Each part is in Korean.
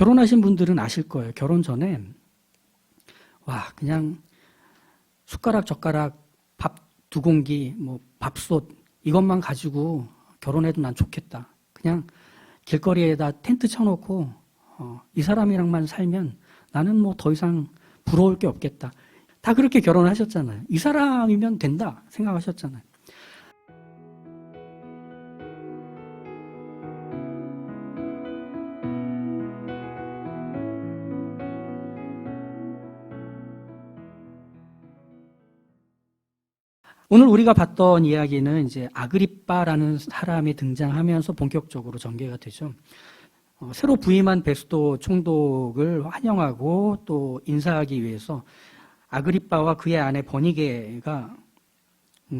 결혼하신 분들은 아실 거예요. 결혼 전에 그냥 숟가락 젓가락 밥 2공기 뭐 밥솥 이것만 가지고 결혼해도 난 좋겠다. 그냥 길거리에다 텐트 쳐놓고 이 사람이랑만 살면 나는 뭐 더 이상 부러울 게 없겠다. 다 그렇게 결혼하셨잖아요. 이 사람이면 된다 생각하셨잖아요. 오늘 우리가 봤던 이야기는 이제 아그리빠라는 사람이 등장하면서 본격적으로 전개가 되죠. 새로 부임한 베스도 총독을 환영하고 또 인사하기 위해서 아그리빠와 그의 아내 버니게가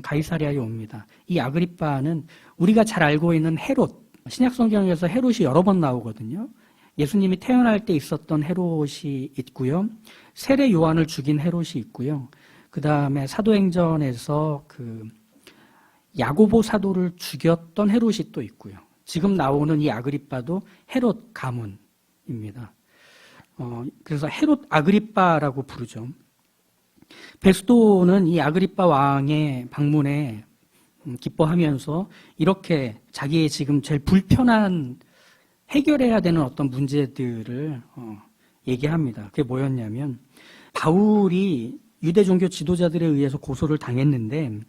가이사랴에 옵니다. 이 아그리빠는 우리가 잘 알고 있는 헤롯, 신약 성경에서 헤롯이 여러 번 나오거든요. 예수님이 태어날 때 있었던 헤롯이 있고요. 세례 요한을 죽인 헤롯이 있고요. 그 다음에 사도행전에서 그 야고보 사도를 죽였던 헤롯이 또 있고요. 지금 나오는 이 아그리빠도 헤롯 가문입니다. 그래서 헤롯 아그리빠라고 부르죠. 베스도는 이 아그리빠 왕의 방문에 기뻐하면서 이렇게 자기의 지금 제일 불편한 해결해야 되는 어떤 문제들을 얘기합니다. 그게 뭐였냐면 바울이 유대 종교 지도자들에 의해서 고소를 당했는데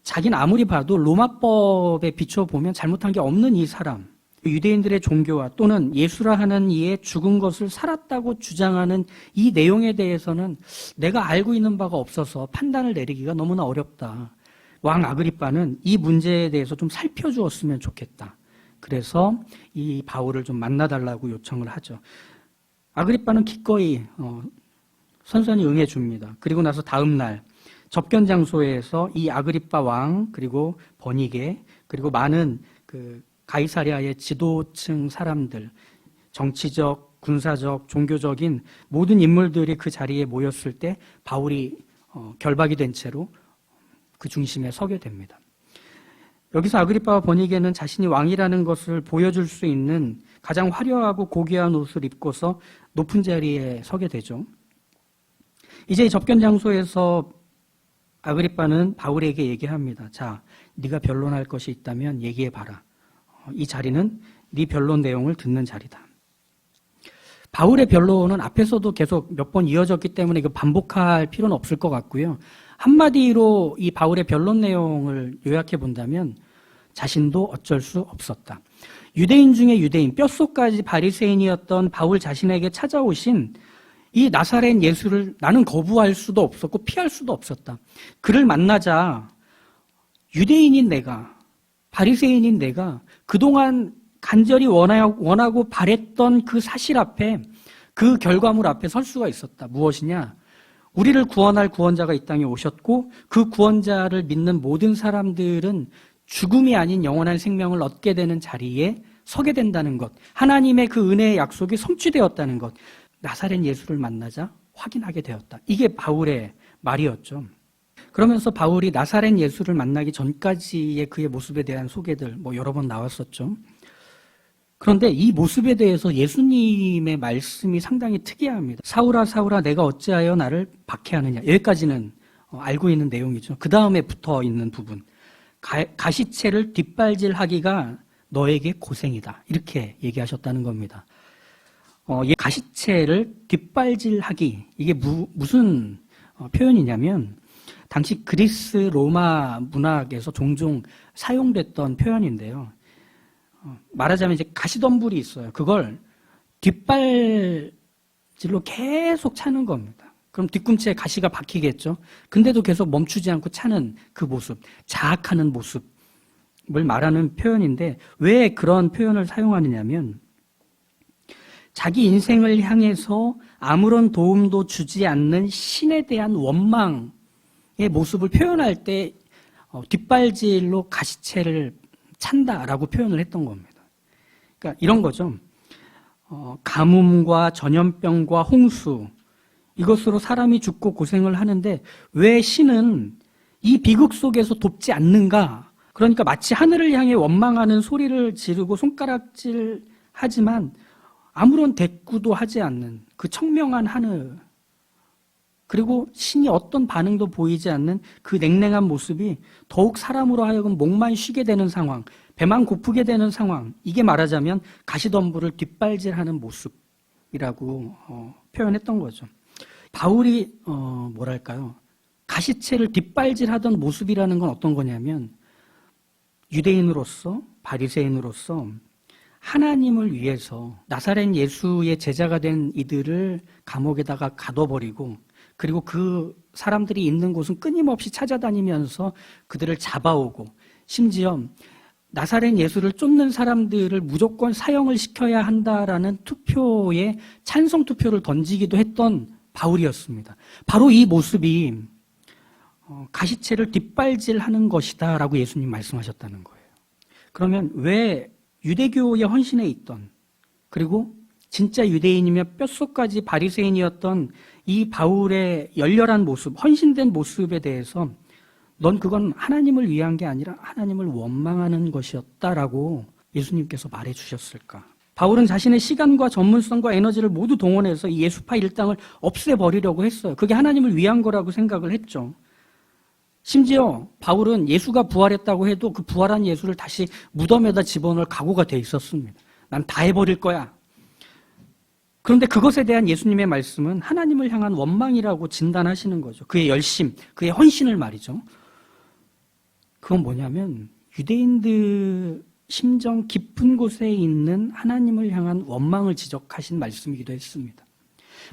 자기는 아무리 봐도 로마법에 비춰보면 잘못한 게 없는 이 사람, 유대인들의 종교와 또는 예수라 하는 이의 죽은 것을 살았다고 주장하는 이 내용에 대해서는 내가 알고 있는 바가 없어서 판단을 내리기가 너무나 어렵다. 왕 아그리빠는 이 문제에 대해서 좀 살펴주었으면 좋겠다. 그래서 이 바울을 좀 만나달라고 요청을 하죠. 아그리빠는 기꺼이 선선히 응해줍니다. 그리고 나서 다음 날 접견 장소에서 이 아그리빠 왕 그리고 버니게 그리고 많은 그 가이사랴의 지도층 사람들, 정치적, 군사적, 종교적인 모든 인물들이 그 자리에 모였을 때 바울이 결박이 된 채로 그 중심에 서게 됩니다. 여기서 아그리빠와 버니게는 자신이 왕이라는 것을 보여줄 수 있는 가장 화려하고 고귀한 옷을 입고서 높은 자리에 서게 되죠. 이제 접견 장소에서 아그리빠는 바울에게 얘기합니다. 자, 네가 변론할 것이 있다면 얘기해봐라. 이 자리는 네 변론 내용을 듣는 자리다. 바울의 변론은 앞에서도 계속 몇 번 이어졌기 때문에 반복할 필요는 없을 것 같고요. 한마디로 이 바울의 변론 내용을 요약해 본다면 자신도 어쩔 수 없었다. 유대인 중에 유대인, 뼛속까지 바리새인이었던 바울 자신에게 찾아오신 이 나사렛 예수를 나는 거부할 수도 없었고 피할 수도 없었다. 그를 만나자 유대인인 내가, 바리새인인 내가 그동안 간절히 원하고 바랬던 그 사실 앞에, 그 결과물 앞에 설 수가 있었다. 무엇이냐? 우리를 구원할 구원자가 이 땅에 오셨고 그 구원자를 믿는 모든 사람들은 죽음이 아닌 영원한 생명을 얻게 되는 자리에 서게 된다는 것. 하나님의 그 은혜의 약속이 성취되었다는 것. 나사렛 예수를 만나자 확인하게 되었다. 이게 바울의 말이었죠. 그러면서 바울이 나사렛 예수를 만나기 전까지의 그의 모습에 대한 소개들 여러 번 나왔었죠. 그런데 이 모습에 대해서 예수님의 말씀이 상당히 특이합니다. 사울아 사울아 내가 어찌하여 나를 박해하느냐. 여기까지는 알고 있는 내용이죠. 그 다음에 붙어 있는 부분. 가시채를 뒷발질하기가 너에게 고생이다. 이렇게 얘기하셨다는 겁니다. 가시채를 뒷발질하기, 이게 무슨 표현이냐면 당시 그리스 로마 문학에서 종종 사용됐던 표현인데요. 말하자면 이제 가시덤불이 있어요. 그걸 뒷발질로 계속 차는 겁니다. 그럼 뒤꿈치에 가시가 박히겠죠. 근데도 계속 멈추지 않고 차는 그 모습, 자학하는 모습을 말하는 표현인데 왜 그런 표현을 사용하느냐면 자기 인생을 향해서 아무런 도움도 주지 않는 신에 대한 원망의 모습을 표현할 때 뒷발질로 가시채를 찬다라고 표현을 했던 겁니다. 그러니까 이런 거죠. 가뭄과 전염병과 홍수, 이것으로 사람이 죽고 고생을 하는데 왜 신은 이 비극 속에서 돕지 않는가? 그러니까 마치 하늘을 향해 원망하는 소리를 지르고 손가락질 하지만 아무런 대꾸도 하지 않는 그 청명한 하늘, 그리고 신이 어떤 반응도 보이지 않는 그 냉랭한 모습이 더욱 사람으로 하여금 목만 쉬게 되는 상황, 배만 고프게 되는 상황, 이게 말하자면 가시덤불을 뒷발질하는 모습이라고 표현했던 거죠. 바울이 뭐랄까요? 가시채를 뒷발질하던 모습이라는 건 어떤 거냐면 유대인으로서, 바리새인으로서 하나님을 위해서 나사렛 예수의 제자가 된 이들을 감옥에다가 가둬버리고, 그리고 그 사람들이 있는 곳은 끊임없이 찾아다니면서 그들을 잡아오고, 심지어 나사렛 예수를 쫓는 사람들을 무조건 사형을 시켜야 한다라는 투표에 찬성 투표를 던지기도 했던 바울이었습니다. 바로 이 모습이 가시채를 뒷발질하는 것이다 라고 예수님 말씀하셨다는 거예요. 그러면 왜 유대교의 헌신에 있던, 그리고 진짜 유대인이며 뼛속까지 바리새인이었던 이 바울의 열렬한 모습, 헌신된 모습에 대해서 넌 그건 하나님을 위한 게 아니라 하나님을 원망하는 것이었다라고 예수님께서 말해주셨을까? 바울은 자신의 시간과 전문성과 에너지를 모두 동원해서 이 예수파 일당을 없애버리려고 했어요. 그게 하나님을 위한 거라고 생각을 했죠. 심지어 바울은 예수가 부활했다고 해도 그 부활한 예수를 다시 무덤에다 집어넣을 각오가 돼 있었습니다. 난 다 해버릴 거야. 그런데 그것에 대한 예수님의 말씀은 하나님을 향한 원망이라고 진단하시는 거죠. 그의 열심, 그의 헌신을 말이죠. 그건 뭐냐면 유대인들 심정 깊은 곳에 있는 하나님을 향한 원망을 지적하신 말씀이기도 했습니다.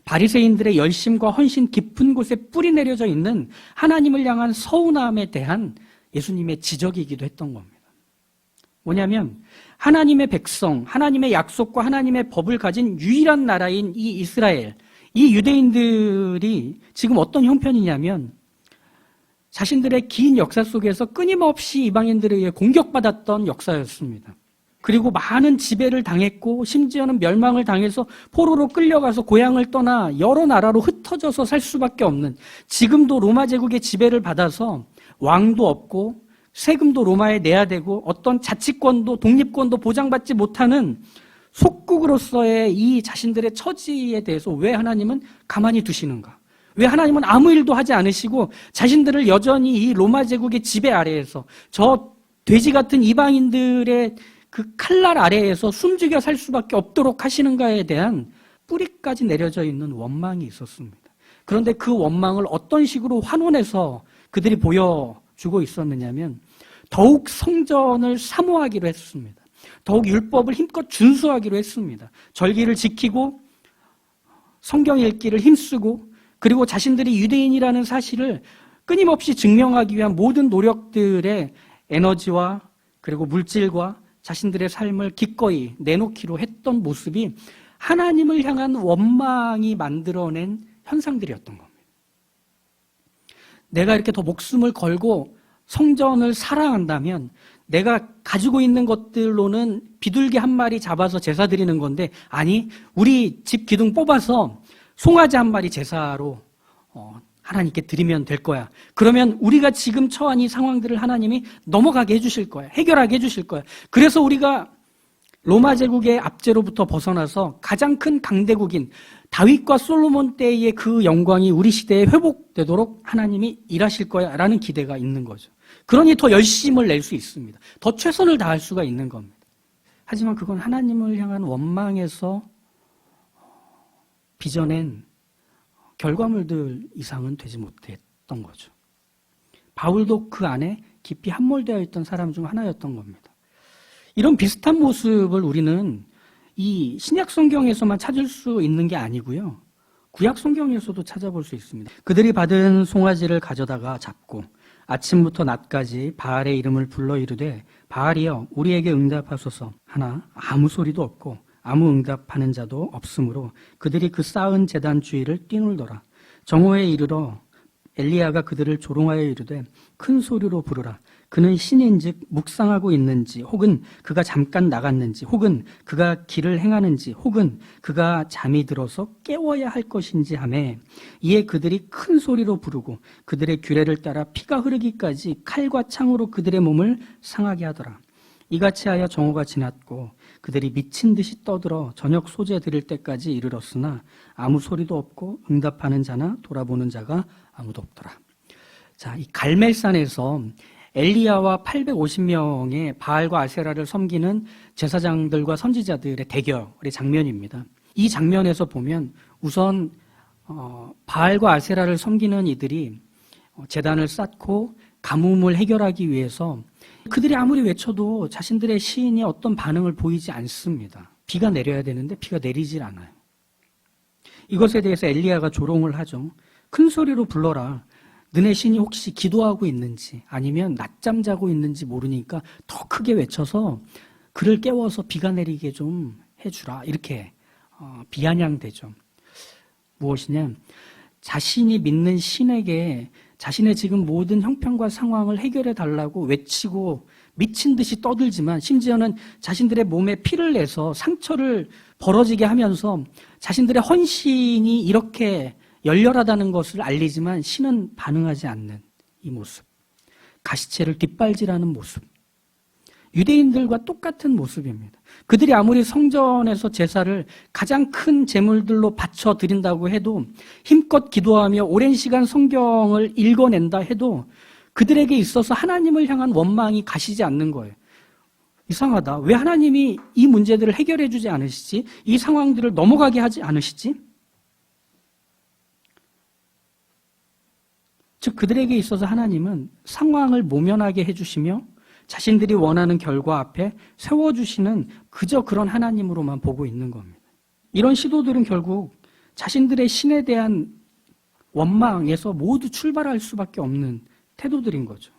바리새인들의 열심과 헌신 깊은 곳에 뿌리 내려져 있는 하나님을 향한 서운함에 대한 예수님의 지적이기도 했던 겁니다. 뭐냐면 하나님의 백성, 하나님의 약속과 하나님의 법을 가진 유일한 나라인 이 이스라엘, 이 유대인들이 지금 어떤 형편이냐면 자신들의 긴 역사 속에서 끊임없이 이방인들에 의해 공격받았던 역사였습니다. 그리고 많은 지배를 당했고 심지어는 멸망을 당해서 포로로 끌려가서 고향을 떠나 여러 나라로 흩어져서 살 수밖에 없는, 지금도 로마 제국의 지배를 받아서 왕도 없고 세금도 로마에 내야 되고 어떤 자치권도 독립권도 보장받지 못하는 속국으로서의 이 자신들의 처지에 대해서 왜 하나님은 가만히 두시는가? 왜 하나님은 아무 일도 하지 않으시고 자신들을 여전히 이 로마 제국의 지배 아래에서 저 돼지 같은 이방인들의 그 칼날 아래에서 숨죽여 살 수밖에 없도록 하시는가에 대한 뿌리까지 내려져 있는 원망이 있었습니다. 그런데 그 원망을 어떤 식으로 환원해서 그들이 보여주고 있었느냐면 더욱 성전을 사모하기로 했습니다. 더욱 율법을 힘껏 준수하기로 했습니다. 절기를 지키고 성경 읽기를 힘쓰고, 그리고 자신들이 유대인이라는 사실을 끊임없이 증명하기 위한 모든 노력들의 에너지와 그리고 물질과 자신들의 삶을 기꺼이 내놓기로 했던 모습이 하나님을 향한 원망이 만들어낸 현상들이었던 겁니다. 내가 이렇게 더 목숨을 걸고 성전을 사랑한다면 내가 가지고 있는 것들로는 비둘기 한 마리 잡아서 제사 드리는 건데, 아니 우리 집 기둥 뽑아서 송아지 한 마리 제사로 하나님께 드리면 될 거야. 그러면 우리가 지금 처한 이 상황들을 하나님이 넘어가게 해주실 거야. 해결하게 해주실 거야. 그래서 우리가 로마 제국의 압제로부터 벗어나서 가장 큰 강대국인 다윗과 솔로몬 때의 그 영광이 우리 시대에 회복되도록 하나님이 일하실 거야 라는 기대가 있는 거죠. 그러니 더 열심을 낼 수 있습니다. 더 최선을 다할 수가 있는 겁니다. 하지만 그건 하나님을 향한 원망에서 빚어낸 결과물들 이상은 되지 못했던 거죠. 바울도 그 안에 깊이 함몰되어 있던 사람 중 하나였던 겁니다. 이런 비슷한 모습을 우리는 이 신약 성경에서만 찾을 수 있는 게 아니고요. 구약 성경에서도 찾아볼 수 있습니다. 그들이 받은 송아지를 가져다가 잡고 아침부터 낮까지 바알의 이름을 불러 이르되 바알이여 우리에게 응답하소서 하나 아무 소리도 없고 아무 응답하는 자도 없으므로 그들이 그 쌓은 제단 주위를 뛰놀더라. 정오에 이르러 엘리야가 그들을 조롱하여 이르되 큰 소리로 부르라. 그는 신인즉 묵상하고 있는지, 혹은 그가 잠깐 나갔는지, 혹은 그가 길을 행하는지, 혹은 그가 잠이 들어서 깨워야 할 것인지 하며, 이에 그들이 큰 소리로 부르고 그들의 규례를 따라 피가 흐르기까지 칼과 창으로 그들의 몸을 상하게 하더라. 이같이 하여 정오가 지났고 그들이 미친 듯이 떠들어 저녁 소재 드릴 때까지 이르렀으나 아무 소리도 없고 응답하는 자나 돌아보는 자가 아무도 없더라. 자, 이 갈멜산에서 엘리야와 850명의 바알과 아세라를 섬기는 제사장들과 선지자들의 대결의 장면입니다. 이 장면에서 보면 우선 바알과 아세라를 섬기는 이들이 제단을 쌓고 가뭄을 해결하기 위해서 그들이 아무리 외쳐도 자신들의 시인이 어떤 반응을 보이지 않습니다. 비가 내려야 되는데 비가 내리질 않아요. 이것에 대해서 엘리야가 조롱을 하죠. 큰 소리로 불러라. 너네 신이 혹시 기도하고 있는지 아니면 낮잠 자고 있는지 모르니까 더 크게 외쳐서 그를 깨워서 비가 내리게 좀 해주라. 이렇게 비아냥대죠. 무엇이냐? 자신이 믿는 신에게 자신의 지금 모든 형편과 상황을 해결해 달라고 외치고 미친 듯이 떠들지만 심지어는 자신들의 몸에 피를 내서 상처를 벌어지게 하면서 자신들의 헌신이 이렇게 열렬하다는 것을 알리지만 신은 반응하지 않는 이 모습. 가시체를 뒷발질하는 모습. 유대인들과 똑같은 모습입니다. 그들이 아무리 성전에서 제사를 가장 큰 제물들로 바쳐 드린다고 해도 힘껏 기도하며 오랜 시간 성경을 읽어낸다 해도 그들에게 있어서 하나님을 향한 원망이 가시지 않는 거예요. 이상하다. 왜 하나님이 이 문제들을 해결해 주지 않으시지? 이 상황들을 넘어가게 하지 않으시지? 즉 그들에게 있어서 하나님은 상황을 모면하게 해주시며 자신들이 원하는 결과 앞에 세워주시는 그저 그런 하나님으로만 보고 있는 겁니다. 이런 시도들은 결국 자신들의 신에 대한 원망에서 모두 출발할 수밖에 없는 태도들인 거죠.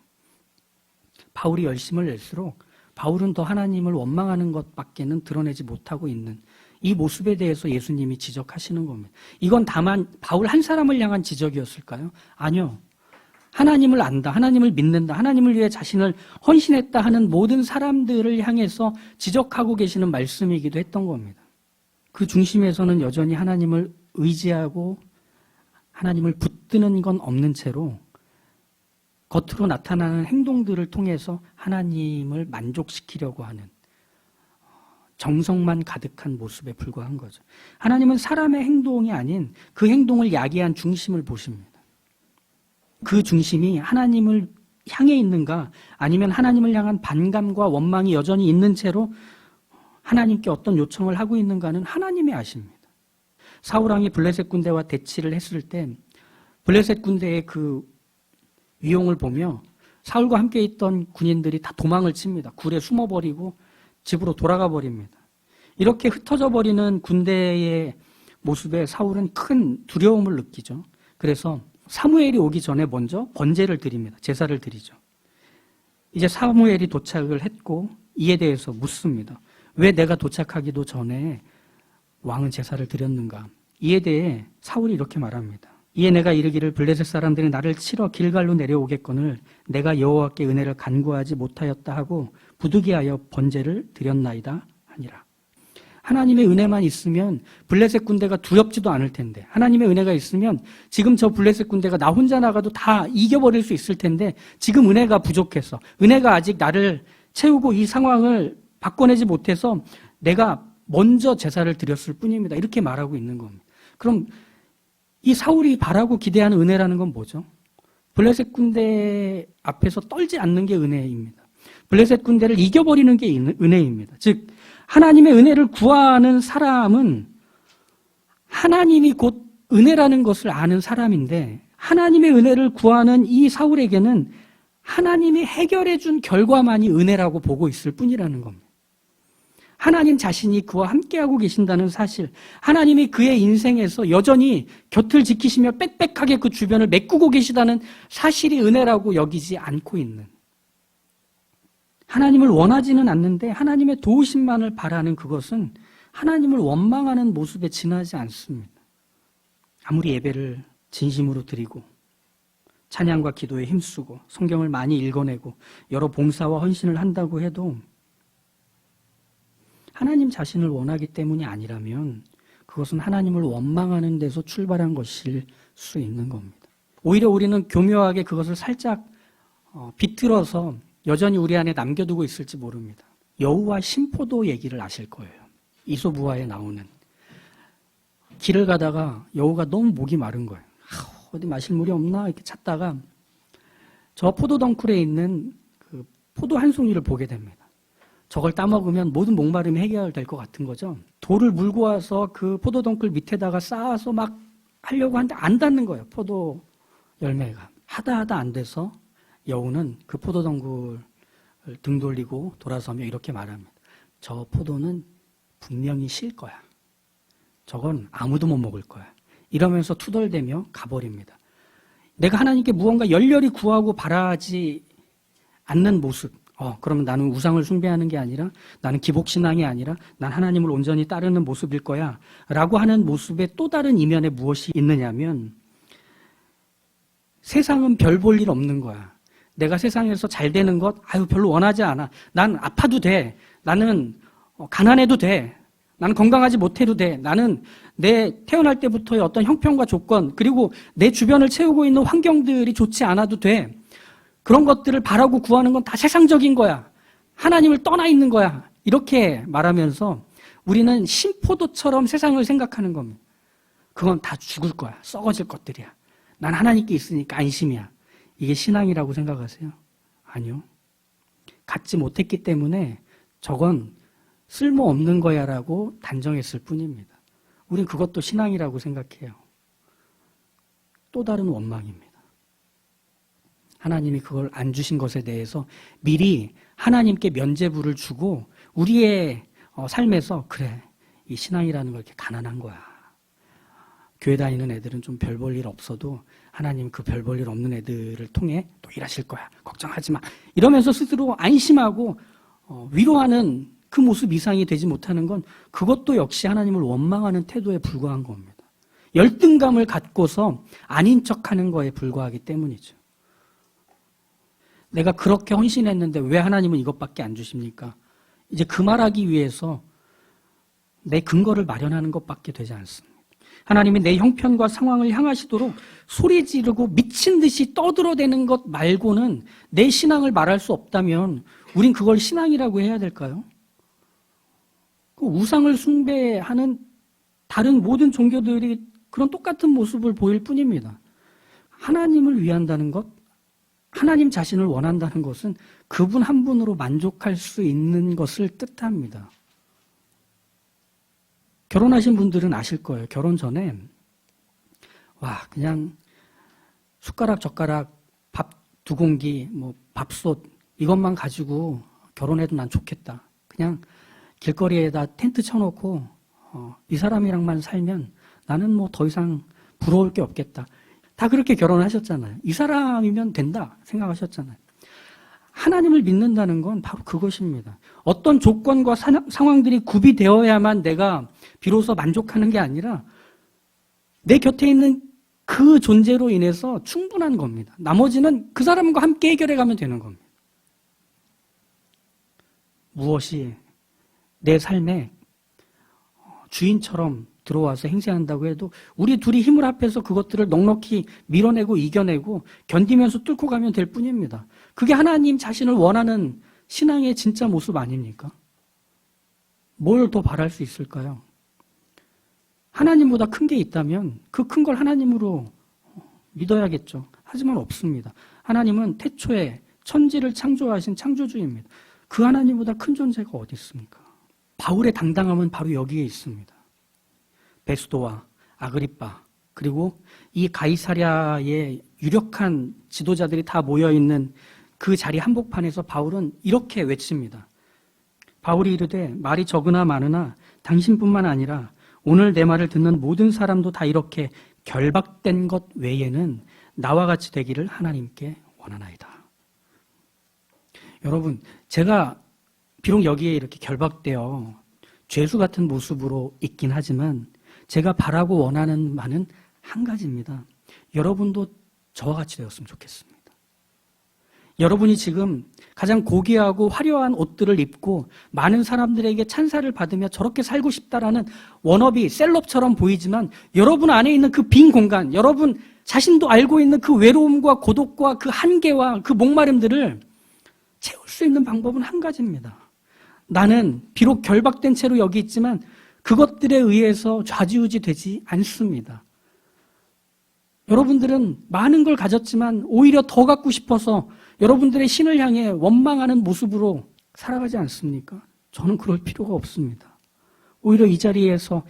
바울이 열심을 낼수록 바울은 더 하나님을 원망하는 것밖에는 드러내지 못하고 있는 이 모습에 대해서 예수님이 지적하시는 겁니다. 이건 다만 바울 한 사람을 향한 지적이었을까요? 아니요. 하나님을 안다, 하나님을 믿는다, 하나님을 위해 자신을 헌신했다 하는 모든 사람들을 향해서 지적하고 계시는 말씀이기도 했던 겁니다. 그 중심에서는 여전히 하나님을 의지하고 하나님을 붙드는 건 없는 채로 겉으로 나타나는 행동들을 통해서 하나님을 만족시키려고 하는 정성만 가득한 모습에 불과한 거죠. 하나님은 사람의 행동이 아닌 그 행동을 야기한 중심을 보십니다. 그 중심이 하나님을 향해 있는가 아니면 하나님을 향한 반감과 원망이 여전히 있는 채로 하나님께 어떤 요청을 하고 있는가는 하나님이 아십니다. 사울왕이 블레셋 군대와 대치를 했을 때 블레셋 군대의 그 위용을 보며 사울과 함께 있던 군인들이 다 도망을 칩니다. 굴에 숨어버리고 집으로 돌아가 버립니다. 이렇게 흩어져 버리는 군대의 모습에 사울은 큰 두려움을 느끼죠. 그래서 사무엘이 오기 전에 먼저 번제를 드립니다. 제사를 드리죠. 이제 사무엘이 도착을 했고 이에 대해서 묻습니다. 왜 내가 도착하기도 전에 왕은 제사를 드렸는가? 이에 대해 사울이 이렇게 말합니다. 이에 내가 이르기를 블레셋 사람들이 나를 치러 길갈로 내려오겠거늘 내가 여호와께 은혜를 간구하지 못하였다 하고 부득이하여 번제를 드렸나이다 하니라. 하나님의 은혜만 있으면 블레셋 군대가 두렵지도 않을 텐데 하나님의 은혜가 있으면 지금 저 블레셋 군대가 나 혼자 나가도 다 이겨버릴 수 있을 텐데 지금 은혜가 부족해서 은혜가 아직 나를 채우고 이 상황을 바꿔내지 못해서 내가 먼저 제사를 드렸을 뿐입니다. 이렇게 말하고 있는 겁니다. 그럼 이 사울이 바라고 기대하는 은혜라는 건 뭐죠? 블레셋 군대 앞에서 떨지 않는 게 은혜입니다. 블레셋 군대를 이겨버리는 게 은혜입니다. 즉 하나님의 은혜를 구하는 사람은 하나님이 곧 은혜라는 것을 아는 사람인데 하나님의 은혜를 구하는 이 사울에게는 하나님이 해결해 준 결과만이 은혜라고 보고 있을 뿐이라는 겁니다. 하나님 자신이 그와 함께하고 계신다는 사실, 하나님이 그의 인생에서 여전히 곁을 지키시며 빽빽하게 그 주변을 메꾸고 계시다는 사실이 은혜라고 여기지 않고 있는, 하나님을 원하지는 않는데 하나님의 도우심만을 바라는 그것은 하나님을 원망하는 모습에 지나지 않습니다. 아무리 예배를 진심으로 드리고 찬양과 기도에 힘쓰고 성경을 많이 읽어내고 여러 봉사와 헌신을 한다고 해도 하나님 자신을 원하기 때문이 아니라면 그것은 하나님을 원망하는 데서 출발한 것일 수 있는 겁니다. 오히려 우리는 교묘하게 그것을 살짝 비틀어서 여전히 우리 안에 남겨두고 있을지 모릅니다. 여우와 신포도 얘기를 아실 거예요. 이솝우화에 나오는. 길을 가다가 여우가 너무 목이 마른 거예요. 어디 마실 물이 없나 이렇게 찾다가 저 포도 덩쿨에 있는 그 포도 한 송이를 보게 됩니다. 저걸 따먹으면 모든 목마름이 해결될 것 같은 거죠. 돌을 물고 와서 그 포도 덩쿨 밑에다가 쌓아서 막 하려고 하는데 안 닿는 거예요. 포도 열매가. 하다 안 돼서 여우는 그 포도 덩쿨을 등 돌리고 돌아서며 이렇게 말합니다. 저 포도는 분명히 실 거야. 저건 아무도 못 먹을 거야. 이러면서 투덜대며 가버립니다. 내가 하나님께 무언가 열렬히 구하고 바라지 않는 모습. 그러면 나는 우상을 숭배하는 게 아니라 나는 기복신앙이 아니라 난 하나님을 온전히 따르는 모습일 거야 라고 하는 모습의 또 다른 이면에 무엇이 있느냐면 세상은 별 볼 일 없는 거야. 내가 세상에서 잘 되는 것 별로 원하지 않아. 난 아파도 돼. 나는 가난해도 돼. 나는 건강하지 못해도 돼. 나는 내 태어날 때부터의 어떤 형편과 조건 그리고 내 주변을 채우고 있는 환경들이 좋지 않아도 돼. 그런 것들을 바라고 구하는 건 다 세상적인 거야. 하나님을 떠나 있는 거야. 이렇게 말하면서 우리는 신포도처럼 세상을 생각하는 겁니다. 그건 다 죽을 거야. 썩어질 것들이야. 난 하나님께 있으니까 안심이야. 이게 신앙이라고 생각하세요? 아니요. 갖지 못했기 때문에 저건 쓸모없는 거야 라고 단정했을 뿐입니다. 우린 그것도 신앙이라고 생각해요. 또 다른 원망입니다. 하나님이 그걸 안 주신 것에 대해서 미리 하나님께 면죄부를 주고 우리의 삶에서 그래, 이 신앙이라는 걸 이렇게 가난한 거야. 교회 다니는 애들은 좀 별 볼 일 없어도 하나님 그 별 볼 일 없는 애들을 통해 또 일하실 거야. 걱정하지 마. 이러면서 스스로 안심하고 위로하는 그 모습 이상이 되지 못하는 건 그것도 역시 하나님을 원망하는 태도에 불과한 겁니다. 열등감을 갖고서 아닌 척하는 거에 불과하기 때문이죠. 내가 그렇게 헌신했는데 왜 하나님은 이것밖에 안 주십니까? 이제 그 말하기 위해서 내 근거를 마련하는 것밖에 되지 않습니다. 하나님이 내 형편과 상황을 향하시도록 소리 지르고 미친 듯이 떠들어대는 것 말고는 내 신앙을 말할 수 없다면 우린 그걸 신앙이라고 해야 될까요? 그 우상을 숭배하는 다른 모든 종교들이 그런 똑같은 모습을 보일 뿐입니다. 하나님을 위한다는 것, 하나님 자신을 원한다는 것은 그분 한 분으로 만족할 수 있는 것을 뜻합니다. 결혼하신 분들은 아실 거예요. 결혼 전에 그냥 숟가락 젓가락 밥 2공기 밥솥 이것만 가지고 결혼해도 난 좋겠다. 그냥 길거리에다 텐트 쳐놓고 이 사람이랑만 살면 나는 더 이상 부러울 게 없겠다. 다 그렇게 결혼하셨잖아요. 이 사람이면 된다 생각하셨잖아요. 하나님을 믿는다는 건 바로 그것입니다. 어떤 조건과 상황들이 구비되어야만 내가 비로소 만족하는 게 아니라 내 곁에 있는 그 존재로 인해서 충분한 겁니다. 나머지는 그 사람과 함께 해결해 가면 되는 겁니다. 무엇이 내 삶에 주인처럼 들어와서 행세한다고 해도 우리 둘이 힘을 합해서 그것들을 넉넉히 밀어내고 이겨내고 견디면서 뚫고 가면 될 뿐입니다. 그게 하나님 자신을 원하는 신앙의 진짜 모습 아닙니까? 뭘 더 바랄 수 있을까요? 하나님보다 큰 게 있다면 그 큰 걸 하나님으로 믿어야겠죠. 하지만 없습니다. 하나님은 태초에 천지를 창조하신 창조주입니다. 그 하나님보다 큰 존재가 어디 있습니까? 바울의 당당함은 바로 여기에 있습니다. 베스도와 아그리빠 그리고 이 가이사랴의 유력한 지도자들이 다 모여있는 그 자리 한복판에서 바울은 이렇게 외칩니다. 바울이 이르되 말이 적으나 많으나 당신뿐만 아니라 오늘 내 말을 듣는 모든 사람도 다 이렇게 결박된 것 외에는 나와 같이 되기를 하나님께 원하나이다. 여러분, 제가 비록 여기에 이렇게 결박되어 죄수 같은 모습으로 있긴 하지만 제가 바라고 원하는 바는 한 가지입니다. 여러분도 저와 같이 되었으면 좋겠습니다. 여러분이 지금 가장 고귀하고 화려한 옷들을 입고 많은 사람들에게 찬사를 받으며 저렇게 살고 싶다라는 워너비 셀럽처럼 보이지만 여러분 안에 있는 그 빈 공간, 여러분 자신도 알고 있는 그 외로움과 고독과 그 한계와 그 목마름들을 채울 수 있는 방법은 한 가지입니다. 나는 비록 결박된 채로 여기 있지만 그것들에 의해서 좌지우지 되지 않습니다. 여러분들은 많은 걸 가졌지만 오히려 더 갖고 싶어서 여러분들의 신을 향해 원망하는 모습으로 살아가지 않습니까? 저는 그럴 필요가 없습니다. 오히려 이 자리에서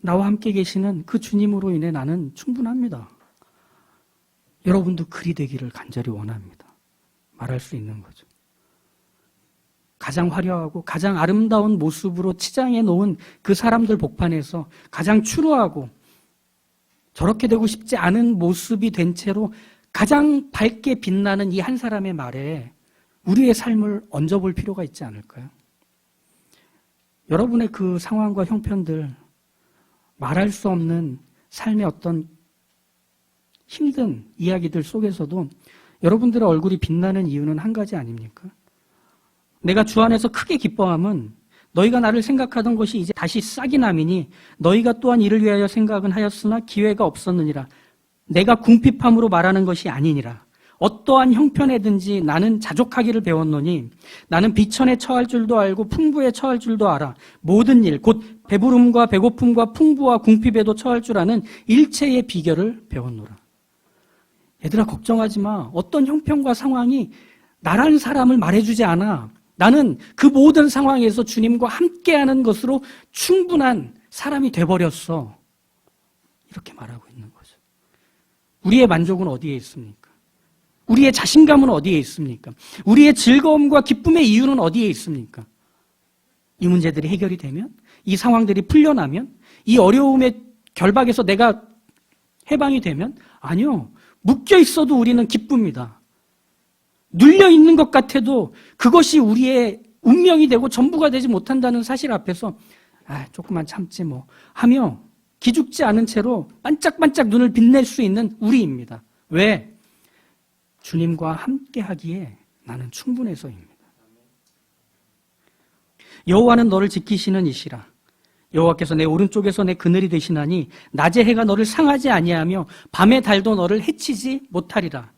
나와 함께 계시는 그 주님으로 인해 나는 충분합니다. 여러분도 그리 되기를 간절히 원합니다. 말할 수 있는 거죠. 가장 화려하고 가장 아름다운 모습으로 치장해 놓은 그 사람들 복판에서 가장 추로하고 저렇게 되고 싶지 않은 모습이 된 채로 가장 밝게 빛나는 이 한 사람의 말에 우리의 삶을 얹어볼 필요가 있지 않을까요? 여러분의 그 상황과 형편들, 말할 수 없는 삶의 어떤 힘든 이야기들 속에서도 여러분들의 얼굴이 빛나는 이유는 한 가지 아닙니까? 내가 주 안에서 크게 기뻐함은 너희가 나를 생각하던 것이 이제 다시 싹이 남이니 너희가 또한 이를 위하여 생각은 하였으나 기회가 없었느니라. 내가 궁핍함으로 말하는 것이 아니니라. 어떠한 형편에든지 나는 자족하기를 배웠노니 나는 비천에 처할 줄도 알고 풍부에 처할 줄도 알아. 모든 일, 곧 배부름과 배고픔과 풍부와 궁핍에도 처할 줄 아는 일체의 비결을 배웠노라. 얘들아, 걱정하지 마. 어떤 형편과 상황이 나란 사람을 말해주지 않아. 나는 그 모든 상황에서 주님과 함께하는 것으로 충분한 사람이 돼버렸어. 이렇게 말하고 있는 거죠. 우리의 만족은 어디에 있습니까? 우리의 자신감은 어디에 있습니까? 우리의 즐거움과 기쁨의 이유는 어디에 있습니까? 이 문제들이 해결이 되면, 이 상황들이 풀려나면, 이 어려움의 결박에서 내가 해방이 되면, 아니요. 묶여 있어도 우리는 기쁩니다. 눌려 있는 것 같아도 그것이 우리의 운명이 되고 전부가 되지 못한다는 사실 앞에서 조금만 참지 뭐 하며 기죽지 않은 채로 반짝반짝 눈을 빛낼 수 있는 우리입니다. 왜? 주님과 함께 하기에 나는 충분해서입니다. 여호와는 너를 지키시는 이시라. 여호와께서 내 오른쪽에서 내 그늘이 되시나니 낮의 해가 너를 상하지 아니하며 밤의 달도 너를 해치지 못하리라.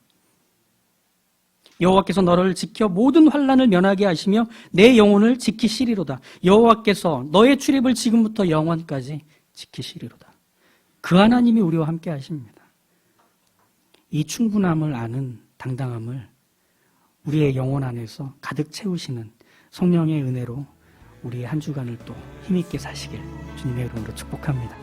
여호와께서 너를 지켜 모든 환난을 면하게 하시며 내 영혼을 지키시리로다. 여호와께서 너의 출입을 지금부터 영원까지 지키시리로다. 그 하나님이 우리와 함께 하십니다. 이 충분함을 아는 당당함을 우리의 영혼 안에서 가득 채우시는 성령의 은혜로 우리의 한 주간을 또 힘있게 사시길 주님의 이름으로 축복합니다.